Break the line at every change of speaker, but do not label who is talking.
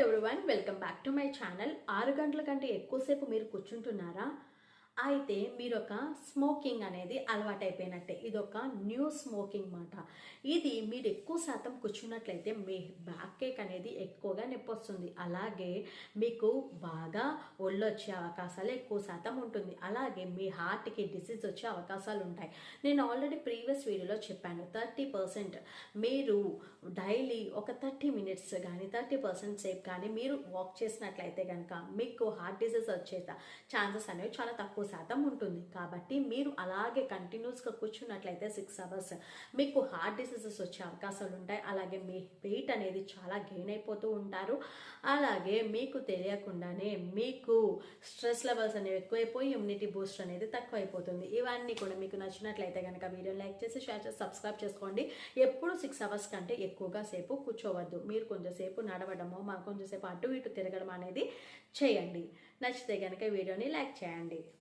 Everyone welcome back to my channel 6 గంటల కంటే ఎక్కువసేపు మీరు కూర్చుంటున్నారా? అయితే మీరు ఒక స్మోకింగ్ అనేది అలవాటైపోయినట్టే. ఇదొక న్యూ స్మోకింగ్ మాట. ఇది మీరు ఎక్కువ శాతం కూర్చున్నట్లయితే మీ బ్యాక్ ఏక్ అనేది ఎక్కువగా నొప్పొస్తుంది. అలాగే మీకు బాగా ఒళ్ళొచ్చే అవకాశాలు ఎక్కువ శాతం ఉంటుంది. అలాగే మీ హార్ట్కి డిసీజ్ వచ్చే అవకాశాలు ఉంటాయి. నేను ఆల్రెడీ ప్రీవియస్ వీడియోలో చెప్పాను, 30% మీరు డైలీ ఒక 30 మినిట్స్ కానీ 30% సేపు కానీ మీరు వాక్ చేసినట్లయితే కనుక మీకు హార్ట్ డిసీజ్ వచ్చే ఛాన్సెస్ అనేవి చాలా తక్కువ శాతం ఉంటుంది. కాబట్టి మీరు అలాగే కంటిన్యూస్గా కూర్చున్నట్లయితే 6 అవర్స్ మీకు హార్ట్ డిసీజెస్ వచ్చే అవకాశాలు ఉంటాయి. అలాగే మీ వెయిట్ అనేది చాలా గెయిన్ అయిపోతూ ఉంటారు. అలాగే మీకు తెలియకుండానే మీకు స్ట్రెస్ లెవెల్స్ అనేవి ఎక్కువైపోయి ఇమ్యూనిటీ బూస్ట్ అనేది తక్కువ అయిపోతుంది. ఇవన్నీ కూడా మీకు నచ్చినట్లయితే కనుక వీడియో లైక్ చేసి షేర్ చేసి సబ్స్క్రైబ్ చేసుకోండి. ఎప్పుడు 6 అవర్స్ కంటే ఎక్కువగా సేపు కూర్చోవద్దు. మీరు కొంచెంసేపు నడవడమో కొంచెంసేపు అటు ఇటు తిరగడం అనేది చేయండి. నచ్చితే కనుక వీడియోని లైక్ చేయండి.